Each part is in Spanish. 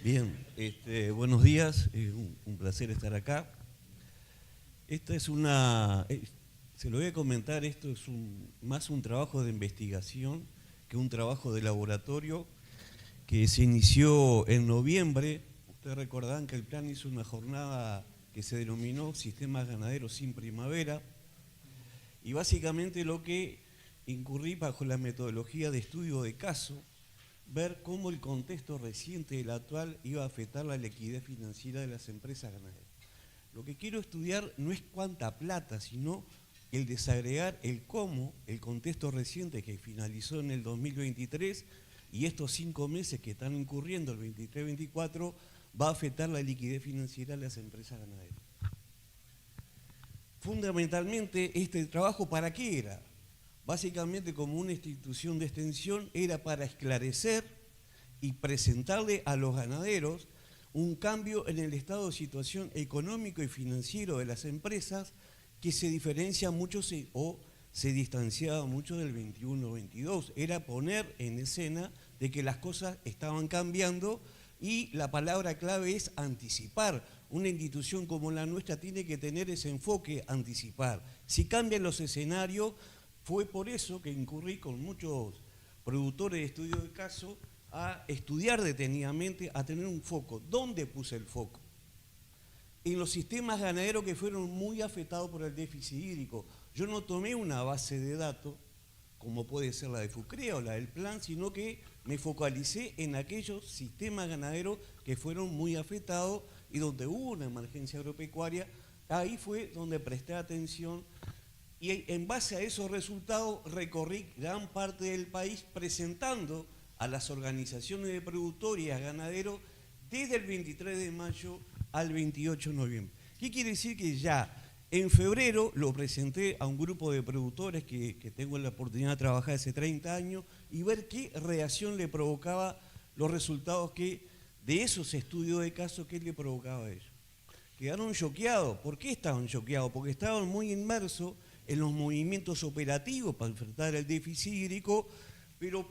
Bien, buenos días, un placer estar acá. Esta es se lo voy a comentar, esto es más un trabajo de investigación que un trabajo de laboratorio que se inició en noviembre. Ustedes recordarán que el plan hizo una jornada que se denominó Sistemas Ganaderos sin Primavera, y básicamente lo que incurrí bajo la metodología de estudio de caso, ver cómo el contexto reciente del actual iba a afectar la liquidez financiera de las empresas ganaderas. Lo que quiero estudiar no es cuánta plata, sino el desagregar el cómo el contexto reciente que finalizó en el 2023 y estos 5 meses que están incurriendo, el 23-24, va a afectar la liquidez financiera de las empresas ganaderas. Fundamentalmente, este trabajo, ¿para qué era? Básicamente, como una institución de extensión, era para esclarecer y presentarle a los ganaderos un cambio en el estado de situación económico y financiero de las empresas que se diferencia mucho o se distanciaba mucho del 21-22. Era poner en escena de que las cosas estaban cambiando y la palabra clave es anticipar. Una institución como la nuestra tiene que tener ese enfoque, anticipar. Si cambian los escenarios, fue por eso que incurrí con muchos productores de estudio de caso a estudiar detenidamente, a tener un foco. ¿Dónde puse el foco? En los sistemas ganaderos que fueron muy afectados por el déficit hídrico. Yo no tomé una base de datos, como puede ser la de FUCREA o la del plan, sino que me focalicé en aquellos sistemas ganaderos que fueron muy afectados y donde hubo una emergencia agropecuaria. Ahí fue donde presté atención. Y en base a esos resultados recorrí gran parte del país presentando a las organizaciones de productores y a ganaderos desde el 23 de mayo al 28 de noviembre. ¿Qué quiere decir? Que ya en febrero lo presenté a un grupo de productores que tengo la oportunidad de trabajar hace 30 años y ver qué reacción le provocaba los resultados de esos estudios de caso, qué le provocaba a ellos. Quedaron choqueados. ¿Por qué estaban choqueados? Porque estaban muy inmersos en los movimientos operativos para enfrentar el déficit hídrico, pero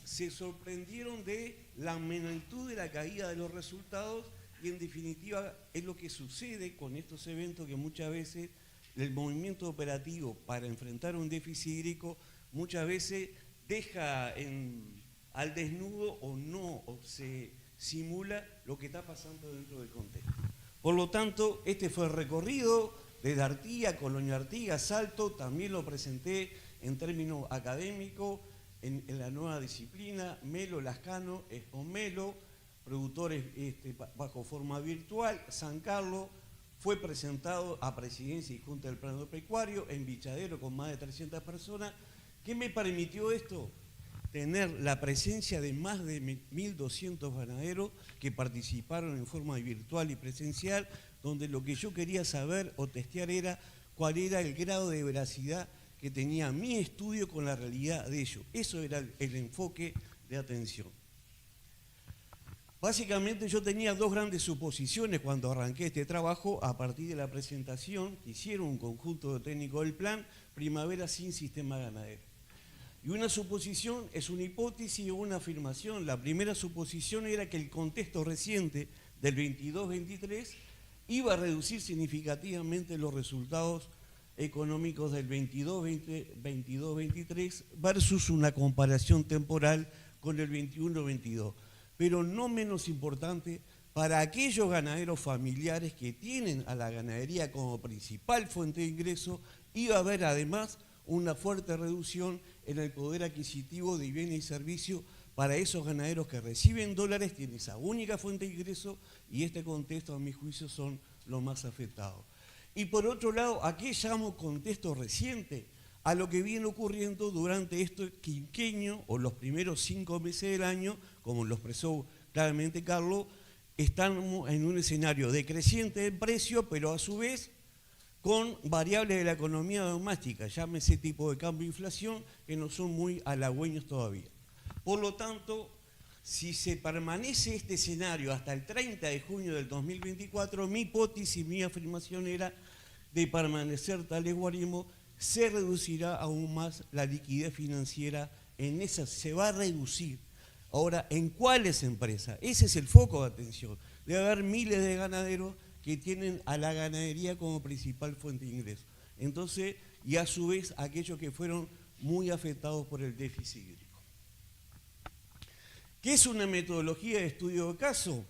se sorprendieron de la magnitud de la caída de los resultados y en definitiva es lo que sucede con estos eventos, que muchas veces el movimiento operativo para enfrentar un déficit hídrico muchas veces deja al desnudo o se simula lo que está pasando dentro del contexto. Por lo tanto, este fue el recorrido desde Artigas, Colonia Artigas, Salto. También lo presenté en términos académicos en la nueva disciplina, Melo, Lascano, Espomelo, productores bajo forma virtual. San Carlos fue presentado a Presidencia y Junta del Plan Agropecuario, en Bichadero con más de 300 personas. ¿Qué me permitió esto? Tener la presencia de más de 1.200 ganaderos que participaron en forma virtual y presencial, donde lo que yo quería saber o testear era cuál era el grado de veracidad que tenía mi estudio con la realidad de ellos. Eso era el enfoque de atención. Básicamente yo tenía dos grandes suposiciones cuando arranqué este trabajo a partir de la presentación que hicieron un conjunto de técnicos del plan Primavera sin sistema ganadero. Y una suposición es una hipótesis o una afirmación. La primera suposición era que el contexto reciente del 22-23 iba a reducir significativamente los resultados económicos del 22-23 versus una comparación temporal con el 21-22. Pero no menos importante, para aquellos ganaderos familiares que tienen a la ganadería como principal fuente de ingreso, iba a haber además una fuerte reducción en el poder adquisitivo de bienes y servicios para esos ganaderos que reciben dólares, tienen esa única fuente de ingreso, y este contexto, a mi juicio, son los más afectados. Y por otro lado, ¿a qué llamo contexto reciente? A lo que viene ocurriendo durante este quinquenio o los primeros 5 meses del año, como lo expresó claramente Carlos, estamos en un escenario decreciente de precio, pero a su vez con variables de la economía doméstica, llámese tipo de cambio e inflación, que no son muy halagüeños todavía. Por lo tanto, si se permanece este escenario hasta el 30 de junio del 2024, mi hipótesis, mi afirmación era de permanecer tal guarismo, se reducirá aún más la liquidez financiera en esa, se va a reducir. Ahora, ¿en cuáles empresas? Ese es el foco de atención. Debe haber miles de ganaderos que tienen a la ganadería como principal fuente de ingresos. Entonces, y a su vez, aquellos que fueron muy afectados por el déficit hídrico. ¿Qué es una metodología de estudio de caso?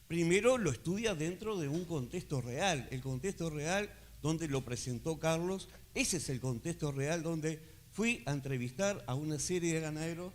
Primero lo estudia dentro de un contexto real. El contexto real donde lo presentó Carlos, ese es el contexto real donde fui a entrevistar a una serie de ganaderos.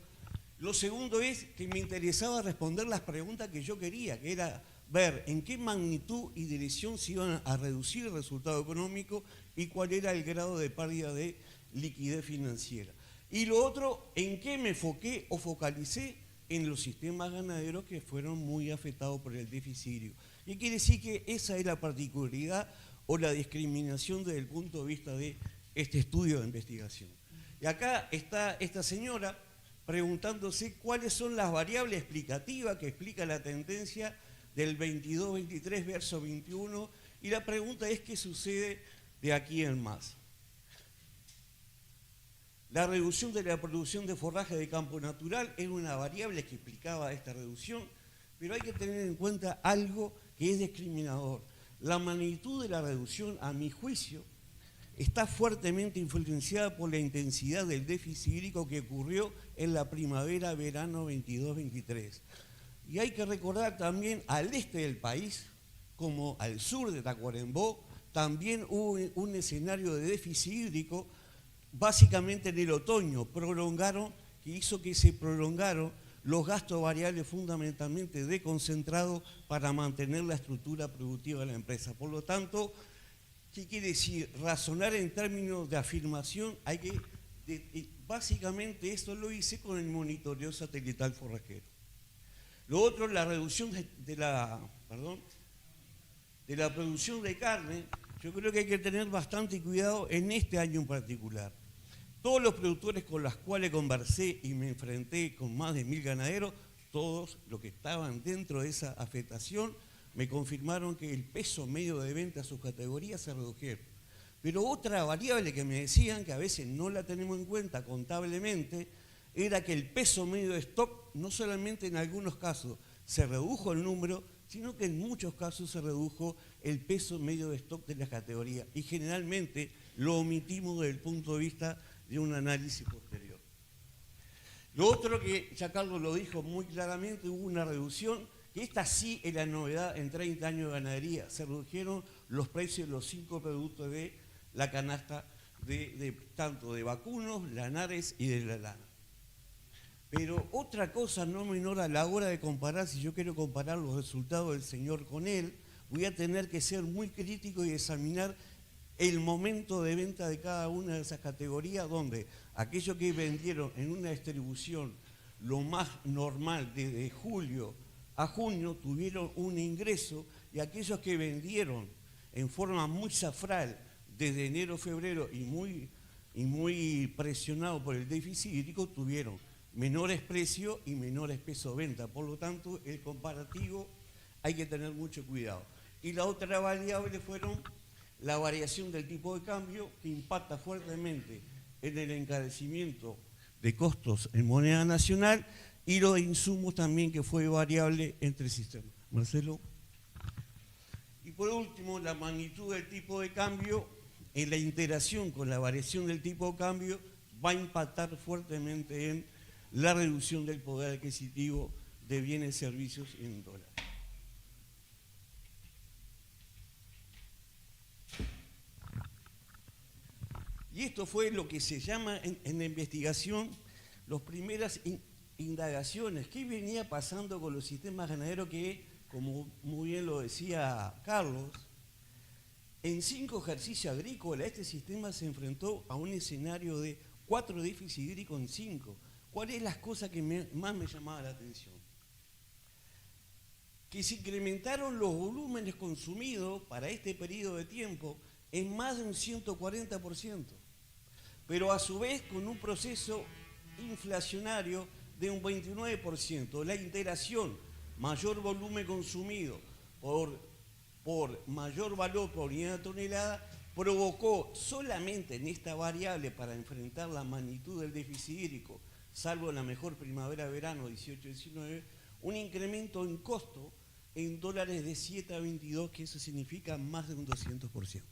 Lo segundo es que me interesaba responder las preguntas que yo quería, que era ver en qué magnitud y dirección se iban a reducir el resultado económico y cuál era el grado de pérdida de liquidez financiera. Y lo otro, en qué me enfoqué o focalicé en los sistemas ganaderos que fueron muy afectados por el déficit hídrico. Y quiere decir que esa es la particularidad o la discriminación desde el punto de vista de este estudio de investigación. Y acá está esta señora preguntándose cuáles son las variables explicativas que explica la tendencia del 22-23 verso 21, y la pregunta es qué sucede de aquí en más. La reducción de la producción de forraje de campo natural era una variable que explicaba esta reducción, pero hay que tener en cuenta algo que es discriminador. La magnitud de la reducción, a mi juicio, está fuertemente influenciada por la intensidad del déficit hídrico que ocurrió en la primavera-verano 22-23. Y hay que recordar también al este del país, como al sur de Tacuarembó, también hubo un escenario de déficit hídrico, básicamente en el otoño, que hizo que se prolongaron los gastos variables fundamentalmente de concentrado para mantener la estructura productiva de la empresa. Por lo tanto, ¿qué quiere decir? Razonar en términos de afirmación, hay que, básicamente esto lo hice con el monitoreo satelital forrajero. Lo otro, la reducción de la producción de carne. Yo creo que hay que tener bastante cuidado en este año en particular. Todos los productores con los cuales conversé y me enfrenté con más de 1000 ganaderos, todos los que estaban dentro de esa afectación, me confirmaron que el peso medio de venta a sus categorías se redujeron. Pero otra variable que me decían, que a veces no la tenemos en cuenta contablemente, era que el peso medio de stock, no solamente en algunos casos se redujo el número, sino que en muchos casos se redujo el peso medio de stock de las categorías. Y generalmente lo omitimos desde el punto de vista de un análisis posterior. Lo otro que ya Carlos lo dijo muy claramente, hubo una reducción, que esta sí es la novedad en 30 años de ganadería. Se redujeron los precios de los 5 productos de la canasta, tanto de vacunos, lanares y de la lana. Pero otra cosa no menor a la hora de comparar, si yo quiero comparar los resultados del señor con él, voy a tener que ser muy crítico y examinar el momento de venta de cada una de esas categorías, donde aquellos que vendieron en una distribución lo más normal desde julio a junio tuvieron un ingreso, y aquellos que vendieron en forma muy zafral desde enero a febrero y muy presionados por el déficit hídrico tuvieron menores precios y menores pesos de venta. Por lo tanto, el comparativo hay que tener mucho cuidado. Y la otra variable fueron la variación del tipo de cambio, que impacta fuertemente en el encarecimiento de costos en moneda nacional, y los insumos también, que fue variable entre sistemas. Marcelo. Y por último, la magnitud del tipo de cambio, en la interacción con la variación del tipo de cambio, va a impactar fuertemente en la reducción del poder adquisitivo de bienes y servicios en dólares. Y esto fue lo que se llama en la investigación las primeras indagaciones. ¿Qué venía pasando con los sistemas ganaderos que, como muy bien lo decía Carlos, en 5 ejercicios agrícolas este sistema se enfrentó a un escenario de 4 déficits hídricos en 5? ¿Cuáles son las cosas que más me llamaban la atención? Que se incrementaron los volúmenes consumidos para este periodo de tiempo en más de un 140%, pero a su vez con un proceso inflacionario de un 29%. La integración, mayor volumen consumido por mayor valor por unidad de tonelada, provocó solamente en esta variable, para enfrentar la magnitud del déficit hídrico salvo en la mejor primavera-verano 18-19, un incremento en costo en dólares de 7 a 22, que eso significa más de un 200%.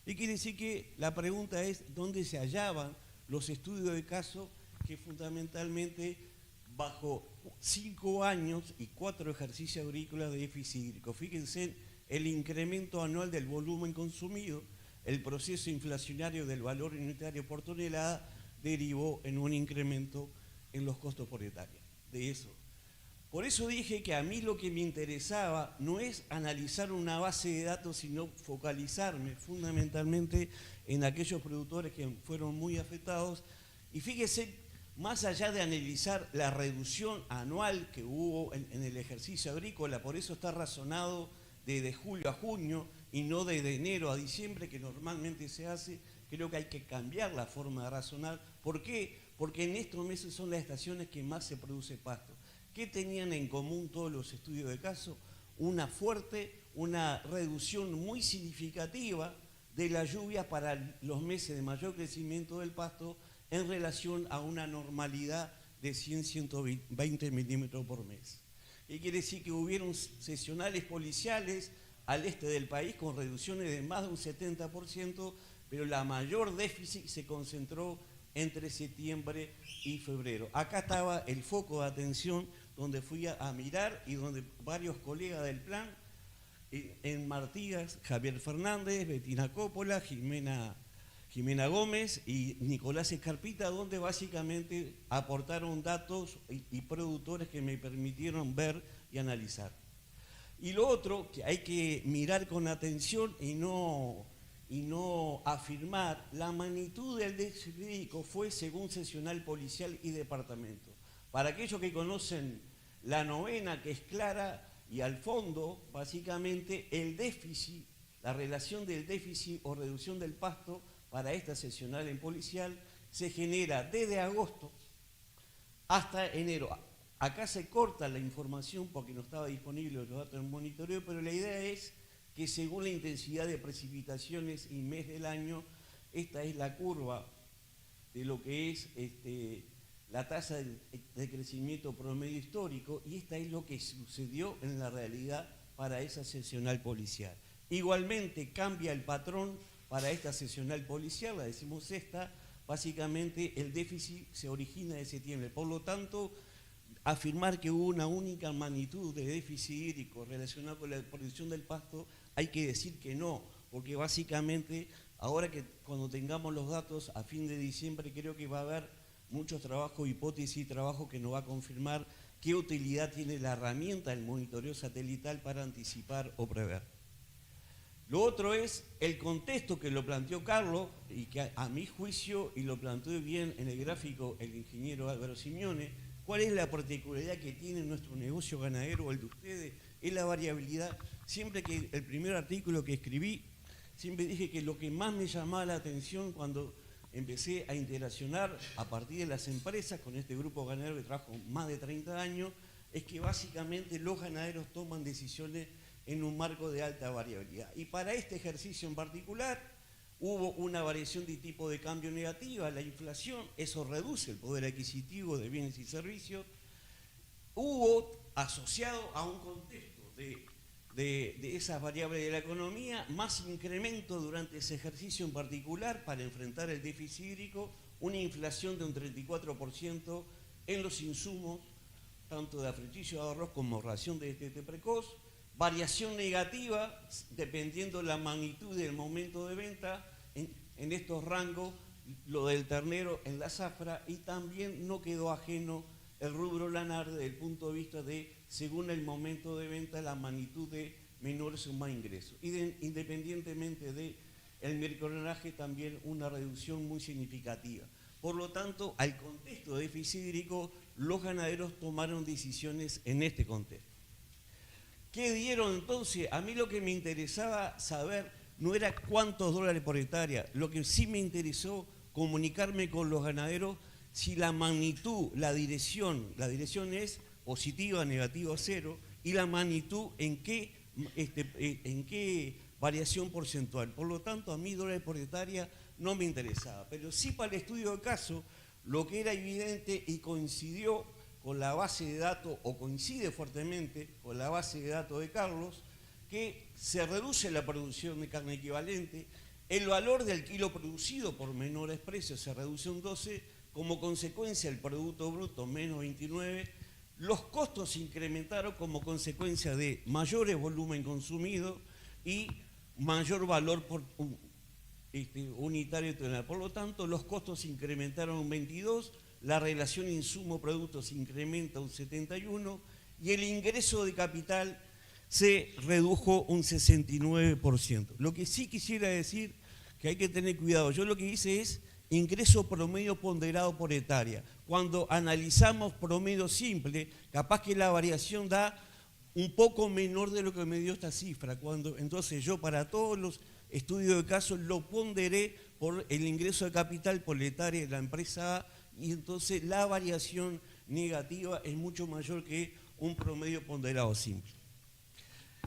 Y quiere decir que la pregunta es dónde se hallaban los estudios de caso que fundamentalmente bajo 5 años y 4 ejercicios agrícolas de déficit hídrico. Fíjense el incremento anual del volumen consumido, el proceso inflacionario del valor unitario por tonelada derivó en un incremento en los costos por hectárea. De eso. Por eso dije que a mí lo que me interesaba no es analizar una base de datos, sino focalizarme fundamentalmente en aquellos productores que fueron muy afectados. Y fíjese, más allá de analizar la reducción anual que hubo en el ejercicio agrícola, por eso está razonado de julio a junio y no de enero a diciembre, que normalmente se hace, creo que hay que cambiar la forma de razonar. ¿Por qué? Porque en estos meses son las estaciones que más se produce pasto. ¿Qué tenían en común todos los estudios de caso? Una reducción muy significativa de las lluvias para los meses de mayor crecimiento del pasto en relación a una normalidad de 100-120 milímetros por mes. ¿Qué quiere decir? Que hubieron sesionales policiales al este del país con reducciones de más de un 70%, pero la mayor déficit se concentró entre septiembre y febrero. Acá estaba el foco de atención donde fui a mirar y donde varios colegas del plan, en Martínez, Javier Fernández, Betina Coppola, Jimena Gómez y Nicolás Escarpita, donde básicamente aportaron datos y productores que me permitieron ver y analizar. Y lo otro que hay que mirar con atención y no afirmar, la magnitud del déficit hídrico fue según seccional policial y departamento. Para aquellos que conocen la novena, que es clara, y al fondo, básicamente, el déficit, la relación del déficit o reducción del pasto para esta seccional en policial se genera desde agosto hasta enero. Acá se corta la información porque no estaba disponible los datos en monitoreo, pero la idea es que según la intensidad de precipitaciones y mes del año, esta es la curva de lo que es la tasa de crecimiento promedio histórico, y esta es lo que sucedió en la realidad para esa seccional policial. Igualmente cambia el patrón para esta seccional policial, la decimosexta, básicamente el déficit se origina de septiembre. Por lo tanto, afirmar que hubo una única magnitud de déficit hídrico relacionado con la producción del pasto, hay que decir que no, porque básicamente ahora que cuando tengamos los datos a fin de diciembre, creo que va a haber muchos trabajos, hipótesis y trabajo que nos va a confirmar qué utilidad tiene la herramienta del monitoreo satelital para anticipar o prever. Lo otro es el contexto que lo planteó Carlos y que a mi juicio, y lo planteó bien en el gráfico el ingeniero Álvaro Simeone, cuál es la particularidad que tiene nuestro negocio ganadero o el de ustedes, es la variabilidad. Siempre que el primer artículo que escribí, siempre dije que lo que más me llamaba la atención cuando empecé a interaccionar a partir de las empresas con este grupo ganadero que trabajo más de 30 años, es que básicamente los ganaderos toman decisiones en un marco de alta variabilidad. Y para este ejercicio en particular hubo una variación de tipo de cambio negativa, la inflación, eso reduce el poder adquisitivo de bienes y servicios. Hubo, asociado a un contexto de esas variables de la economía, más incremento durante ese ejercicio en particular para enfrentar el déficit hídrico, una inflación de un 34% en los insumos, tanto de afreitillo de arroz como ración de destete precoz, variación negativa dependiendo la magnitud del momento de venta en estos rangos, lo del ternero en la zafra, y también no quedó ajeno el rubro lanar desde el punto de vista de, según el momento de venta, la magnitud de menores o más ingresos. Y independientemente del mercolonaje, también una reducción muy significativa. Por lo tanto, al contexto de déficit hídrico, los ganaderos tomaron decisiones en este contexto. ¿Qué dieron entonces? A mí lo que me interesaba saber no era cuántos dólares por hectárea, lo que sí me interesó comunicarme con los ganaderos si la magnitud, la dirección es positiva, negativa, cero, y la magnitud en qué variación porcentual. Por lo tanto, a mí dólares por hectárea no me interesaba, pero sí para el estudio de caso, lo que era evidente y coincidió con la base de datos, o coincide fuertemente con la base de datos de Carlos, que se reduce la producción de carne equivalente, el valor del kilo producido por menores precios se reduce un 12%, como consecuencia el Producto Bruto menos 29%, los costos se incrementaron como consecuencia de mayores volumen consumido y mayor valor por unitario tonelada. Por lo tanto, los costos se incrementaron un 22%, la relación insumo-producto se incrementa un 71% y el ingreso de capital se redujo un 69%. Lo que sí quisiera decir que hay que tener cuidado, yo lo que hice es ingreso promedio ponderado por hectárea. Cuando analizamos promedio simple, capaz que la variación da un poco menor de lo que me dio esta cifra. Entonces yo para todos los estudios de caso lo ponderé por el ingreso de capital por hectárea de la empresa A, y entonces la variación negativa es mucho mayor que un promedio ponderado simple.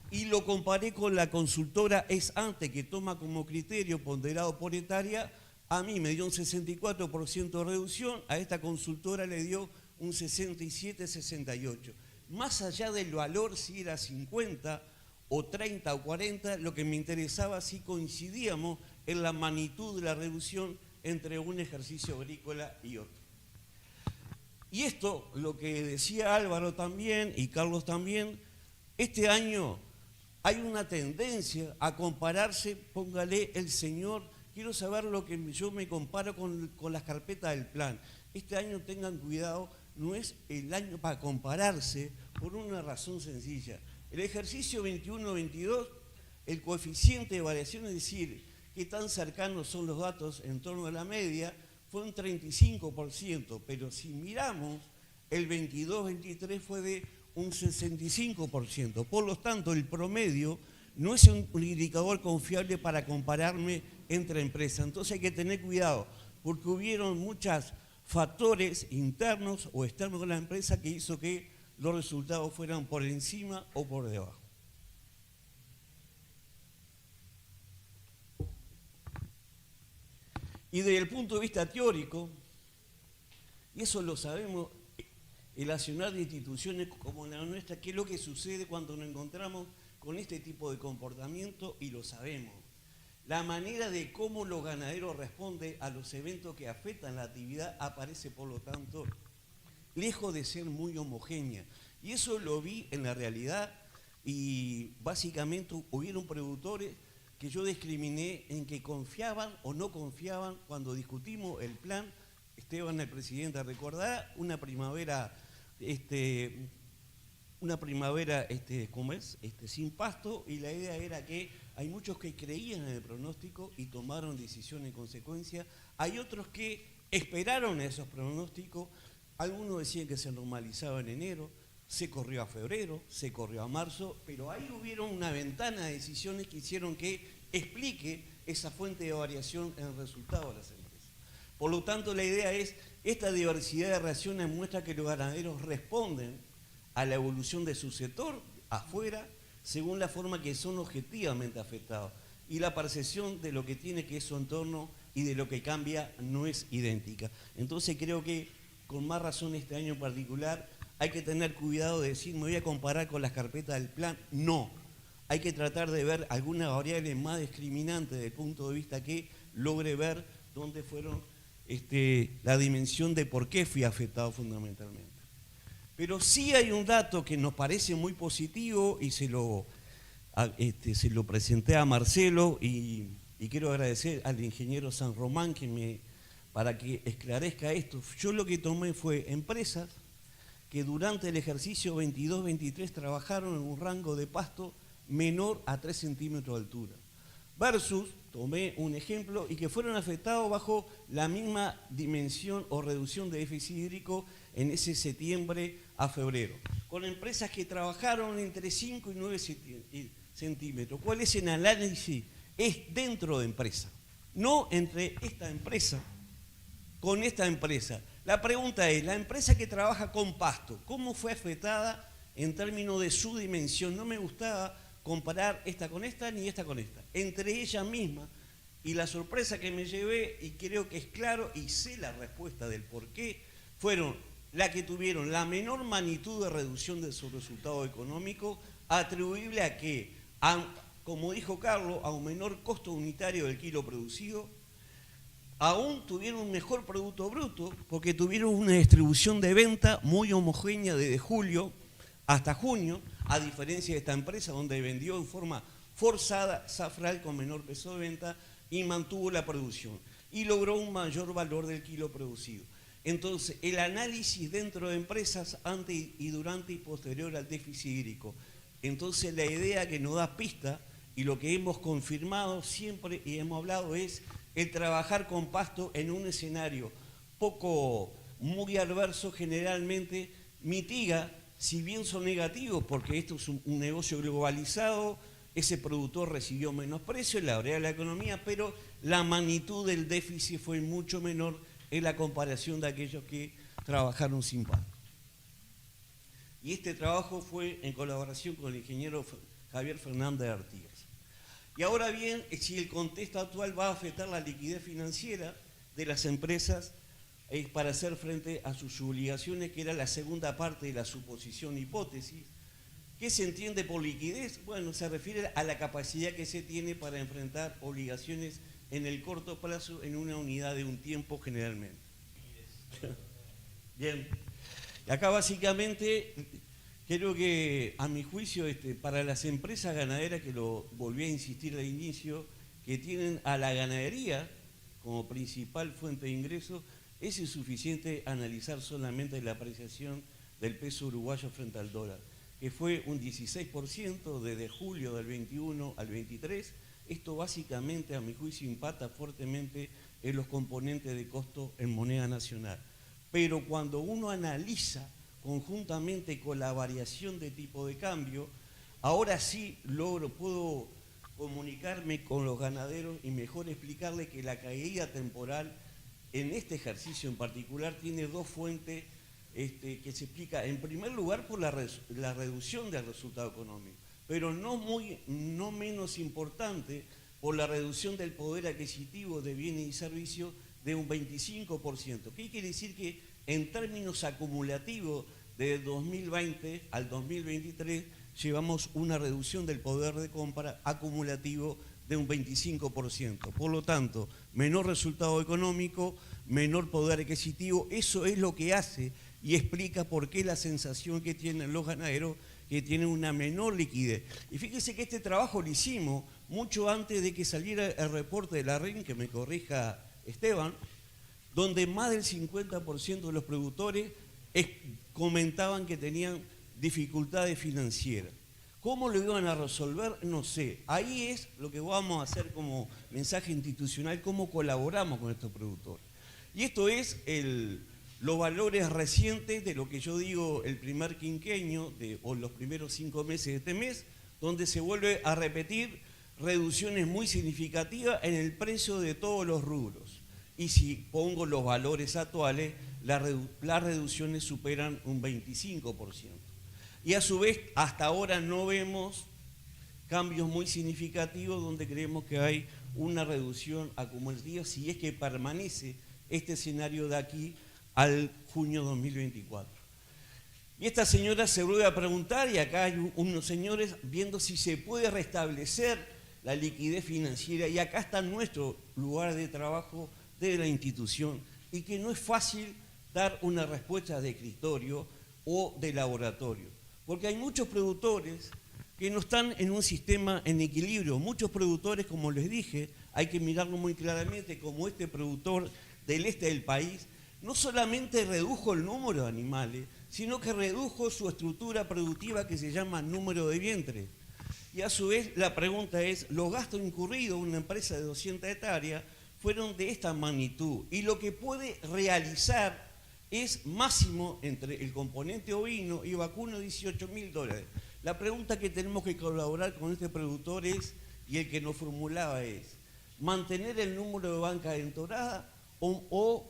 Y lo comparé con la consultora ESANTE, que toma como criterio ponderado por hectárea. A mí me dio un 64% de reducción, a esta consultora le dio un 67-68%. Más allá del valor, si era 50 o 30 o 40, lo que me interesaba si coincidíamos en la magnitud de la reducción entre un ejercicio agrícola y otro. Y esto, lo que decía Álvaro también y Carlos también, este año hay una tendencia a compararse, póngale el señor, quiero saber lo que yo me comparo con las carpetas del plan. Este año tengan cuidado, no es el año para compararse por una razón sencilla. El ejercicio 21-22, el coeficiente de variación, es decir, qué tan cercanos son los datos en torno a la media, fue un 35%, pero si miramos, el 22-23 fue de un 65%. Por lo tanto, el promedio no es un indicador confiable para compararme entre empresas. Entonces hay que tener cuidado, porque hubieron muchos factores internos o externos de la empresa que hizo que los resultados fueran por encima o por debajo. Y desde el punto de vista teórico, y eso lo sabemos, el accionar de instituciones como la nuestra, qué es lo que sucede cuando nos encontramos con este tipo de comportamiento, y lo sabemos. La manera de cómo los ganaderos responden a los eventos que afectan la actividad aparece, por lo tanto, lejos de ser muy homogénea. Y eso lo vi en la realidad, y básicamente hubieron productores que yo discriminé en que confiaban o no confiaban cuando discutimos el plan. Esteban, el presidente, recordará una primavera, ¿cómo es? Sin pasto, y la idea era que hay muchos que creían en el pronóstico y tomaron decisiones en consecuencia. Hay otros que esperaron esos pronósticos. Algunos decían que se normalizaba en enero, se corrió a febrero, se corrió a marzo, pero ahí hubieron una ventana de decisiones que hicieron que explique esa fuente de variación en el resultado de las empresas. Por lo tanto, la idea es, esta diversidad de reacciones muestra que los ganaderos responden a la evolución de su sector afuera según la forma que son objetivamente afectados. Y la percepción de lo que tiene que es su entorno y de lo que cambia no es idéntica. Entonces creo que con más razón este año en particular hay que tener cuidado de decir, me voy a comparar con las carpetas del plan. No, hay que tratar de ver algunas variables más discriminantes desde el punto de vista que logre ver dónde fueron la dimensión de por qué fui afectado fundamentalmente. Pero sí hay un dato que nos parece muy positivo y se lo presenté a Marcelo y quiero agradecer al ingeniero San Román para que esclarezca esto. Yo lo que tomé fue empresas que durante el ejercicio 22-23 trabajaron en un rango de pasto menor a 3 centímetros de altura, versus, tomé un ejemplo, y que fueron afectados bajo la misma dimensión o reducción de déficit hídrico en ese septiembre a febrero, con empresas que trabajaron entre 5 y 9 centímetros. ¿Cuál es el análisis? Es dentro de empresa, no entre esta empresa con esta empresa. La pregunta es, la empresa que trabaja con pasto, ¿cómo fue afectada en términos de su dimensión? No me gustaba comparar esta con esta ni esta con esta. Entre ellas mismas, Y la sorpresa que me llevé, y creo que es claro, y sé la respuesta del por qué, fueron las que tuvieron la menor magnitud de reducción de su resultado económico, atribuible a que, como dijo Carlos, a un menor costo unitario del kilo producido, aún tuvieron un mejor producto bruto, porque tuvieron una distribución de venta muy homogénea desde julio hasta junio, a diferencia de esta empresa donde vendió en forma forzada Safral con menor peso de venta y mantuvo la producción y logró un mayor valor del kilo producido. Entonces, el análisis dentro de empresas antes y durante y posterior al déficit hídrico. Entonces, la idea que nos da pista y lo que hemos confirmado siempre y hemos hablado es el trabajar con pasto en un escenario muy adverso generalmente mitiga, si bien son negativos, porque esto es un negocio globalizado, ese productor recibió menos precio, la verdad de la economía, pero la magnitud del déficit fue mucho menor en la comparación de aquellos que trabajaron sin pasto. Y este trabajo fue en colaboración con el ingeniero Javier Fernández Artigas. Y ahora bien, si el contexto actual va a afectar la liquidez financiera de las empresas para hacer frente a sus obligaciones, que era la segunda parte de la suposición hipótesis. ¿Qué se entiende por liquidez? Bueno, se refiere a la capacidad que se tiene para enfrentar obligaciones en el corto plazo en una unidad de un tiempo generalmente. Bien. Y acá básicamente creo que a mi juicio para las empresas ganaderas, que lo volví a insistir al inicio, que tienen a la ganadería como principal fuente de ingresos, es insuficiente analizar solamente la apreciación del peso uruguayo frente al dólar, que fue un 16% desde julio del 21 al 23. Esto básicamente, a mi juicio, impacta fuertemente en los componentes de costo en moneda nacional. Pero cuando uno analiza conjuntamente con la variación de tipo de cambio, ahora sí puedo comunicarme con los ganaderos y mejor explicarles que la caída temporal en este ejercicio en particular tiene dos fuentes que se explica en primer lugar por la reducción del resultado económico, pero no menos importante por la reducción del poder adquisitivo de bienes y servicios de un 25%. ¿Qué quiere decir? Que en términos acumulativos de 2020 al 2023 llevamos una reducción del poder de compra acumulativo de un 25%. Por lo tanto, menor resultado económico, menor poder adquisitivo. Eso es lo que hace y explica por qué la sensación que tienen los ganaderos que tienen una menor liquidez. Y fíjense que este trabajo lo hicimos mucho antes de que saliera el reporte de la RIN, que me corrija Esteban, donde más del 50% de los productores comentaban que tenían dificultades financieras. ¿Cómo lo iban a resolver? No sé. Ahí es lo que vamos a hacer como mensaje institucional, cómo colaboramos con estos productores. Y esto es los valores recientes de lo que yo digo el primer quinquenio o los primeros 5 meses de este mes, donde se vuelve a repetir reducciones muy significativas en el precio de todos los rubros. Y si pongo los valores actuales, las reducciones superan un 25%. Y a su vez, hasta ahora no vemos cambios muy significativos donde creemos que hay una reducción acumulativa si es que permanece este escenario de aquí al junio 2024. Y esta señora se vuelve a preguntar, y acá hay unos señores viendo si se puede restablecer la liquidez financiera, y acá está nuestro lugar de trabajo de la institución, y que no es fácil dar una respuesta de escritorio o de laboratorio, porque hay muchos productores que no están en un sistema en equilibrio. Muchos productores, como les dije, hay que mirarlo muy claramente, como este productor del este del país, no solamente redujo el número de animales, sino que redujo su estructura productiva que se llama número de vientres. Y a su vez la pregunta es, los gastos incurridos en una empresa de 200 hectáreas fueron de esta magnitud, y lo que puede realizar es máximo entre el componente ovino y vacuno $18.000. La pregunta que tenemos que colaborar con este productor es, y el que nos formulaba es, mantener el número de banca adentorada o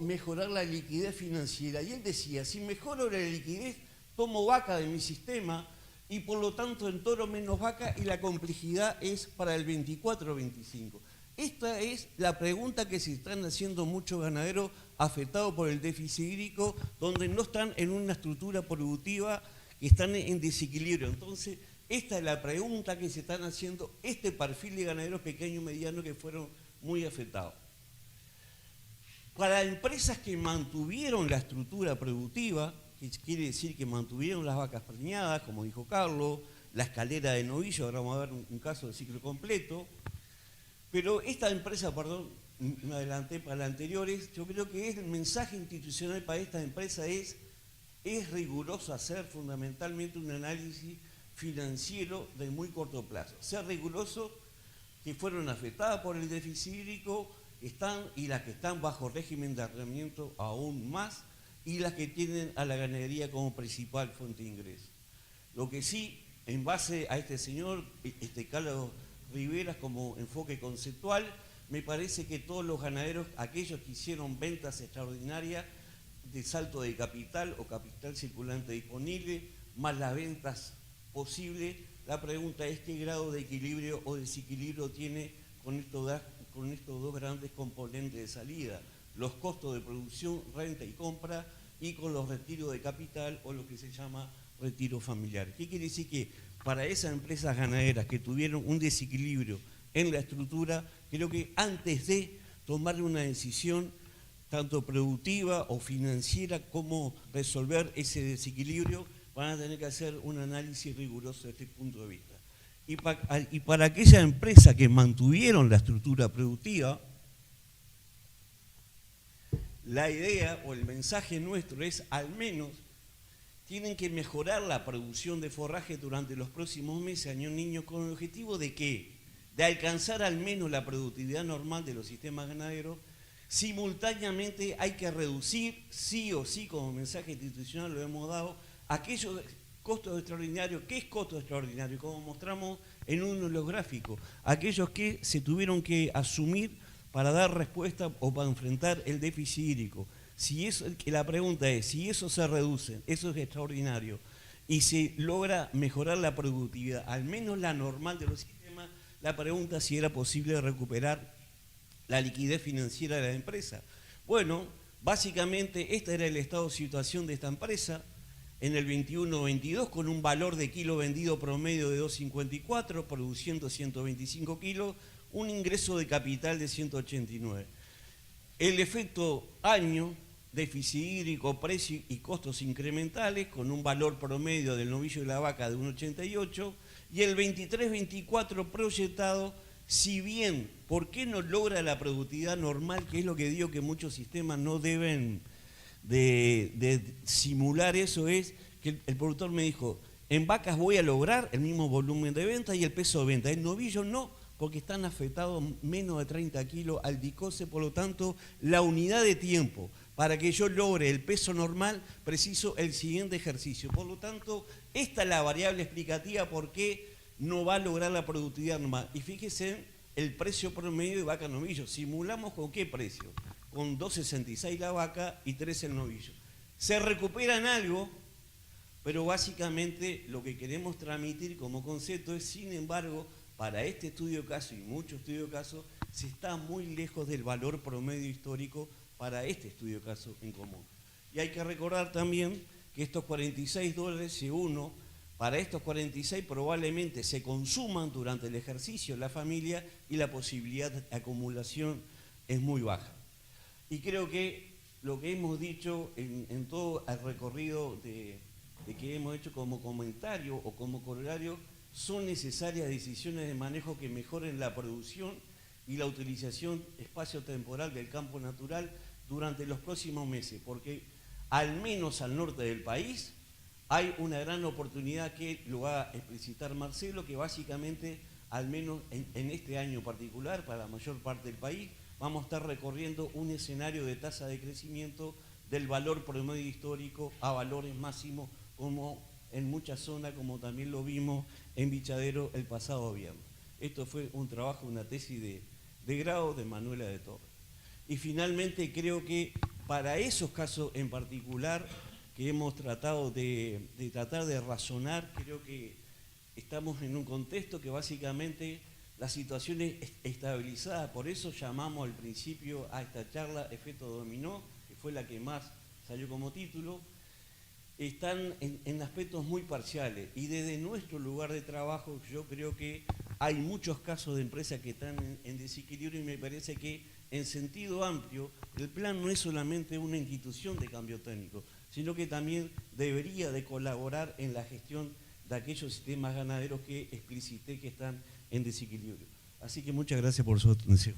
mejorar la liquidez financiera. Y él decía, si mejoro la liquidez, tomo vaca de mi sistema y por lo tanto en toro menos vaca, y la complejidad es para el 24-25. Esta es la pregunta que se están haciendo muchos ganaderos afectados por el déficit hídrico, donde no están en una estructura productiva, que están en desequilibrio. Entonces, esta es la pregunta que se están haciendo este perfil de ganaderos pequeños y medianos que fueron muy afectados. Para empresas que mantuvieron la estructura productiva, que quiere decir que mantuvieron las vacas preñadas, como dijo Carlos, la escalera de novillo, ahora vamos a ver un caso de ciclo completo, pero esta empresa, perdón, me adelanté para las anteriores, yo creo que el mensaje institucional para esta empresa es riguroso hacer fundamentalmente un análisis financiero de muy corto plazo. Ser riguroso que fueron afectadas por el déficit hídrico y las que están bajo régimen de arrendamiento aún más, y las que tienen a la ganadería como principal fuente de ingreso. Lo que sí, en base a este señor, Carlos Riveras, como enfoque conceptual, me parece que todos los ganaderos, aquellos que hicieron ventas extraordinarias de salto de capital o capital circulante disponible, más las ventas posibles, la pregunta es qué grado de equilibrio o desequilibrio tiene con estos dos grandes componentes de salida: los costos de producción, renta y compra, y con los retiros de capital o lo que se llama retiro familiar. ¿Qué quiere decir? Que para esas empresas ganaderas que tuvieron un desequilibrio en la estructura, creo que antes de tomar una decisión tanto productiva o financiera como resolver ese desequilibrio, van a tener que hacer un análisis riguroso desde este punto de vista. Y para aquellas empresas que mantuvieron la estructura productiva, la idea o el mensaje nuestro es, al menos, tienen que mejorar la producción de forraje durante los próximos meses, año niño, con el objetivo de ¿qué? De alcanzar al menos la productividad normal de los sistemas ganaderos. Simultáneamente hay que reducir, sí o sí, como mensaje institucional lo hemos dado, aquellos costos extraordinarios. ¿Qué es costo extraordinario? Como mostramos en uno de los gráficos, aquellos que se tuvieron que asumir para dar respuesta o para enfrentar el déficit hídrico. La pregunta es, si eso se reduce, eso es extraordinario, y se logra mejorar la productividad, al menos la normal de los sistemas, la pregunta es si era posible recuperar la liquidez financiera de la empresa. Bueno, básicamente este era el estado de situación de esta empresa en el 21-22, con un valor de kilo vendido promedio de 2,54, produciendo 125 kilos, un ingreso de capital de 189. El efecto año, déficit hídrico, precio y costos incrementales, con un valor promedio del novillo y la vaca de 1,88, y el 23-24 proyectado, si bien, ¿por qué no logra la productividad normal? Que es lo que digo que muchos sistemas no deben de simular. Eso es que el productor me dijo, en vacas voy a lograr el mismo volumen de venta y el peso de venta, en novillo no, porque están afectados menos de 30 kilos al dicose. Por lo tanto, la unidad de tiempo para que yo logre el peso normal, preciso el siguiente ejercicio. Por lo tanto, esta es la variable explicativa por qué no va a lograr la productividad normal. Y fíjese el precio promedio de vaca novillo. Simulamos con qué precio, con 2,66 la vaca y 3 el novillo. Se recupera en algo, pero básicamente lo que queremos transmitir como concepto es, sin embargo, para este estudio de caso y muchos estudios de caso, se está muy lejos del valor promedio histórico para este estudio de caso en común. Y hay que recordar también que estos $46, si uno, para estos 46 probablemente se consuman durante el ejercicio la familia, y la posibilidad de acumulación es muy baja. Y creo que lo que hemos dicho en todo el recorrido de que hemos hecho como comentario o como corolario, son necesarias decisiones de manejo que mejoren la producción y la utilización espacio-temporal del campo natural durante los próximos meses, porque al menos al norte del país hay una gran oportunidad, que lo va a explicitar Marcelo, que básicamente, al menos en este año particular, para la mayor parte del país, vamos a estar recorriendo un escenario de tasa de crecimiento del valor promedio histórico a valores máximos, como en muchas zonas, como también lo vimos en Bichadero el pasado viernes. Esto fue un trabajo, una tesis de grado de Manuela de Torres. Y finalmente creo que para esos casos en particular, que hemos tratado de tratar de razonar. Creo que estamos en un contexto que básicamente la situación es estabilizada, por eso llamamos al principio a esta charla efecto dominó, que fue la que más salió como título. Están en aspectos muy parciales y desde nuestro lugar de trabajo yo creo que hay muchos casos de empresas que están en desequilibrio y me parece que en sentido amplio el plan no es solamente una institución de cambio técnico, sino que también debería de colaborar en la gestión de aquellos sistemas ganaderos que explicité que están en desequilibrio. Así que muchas gracias por su atención.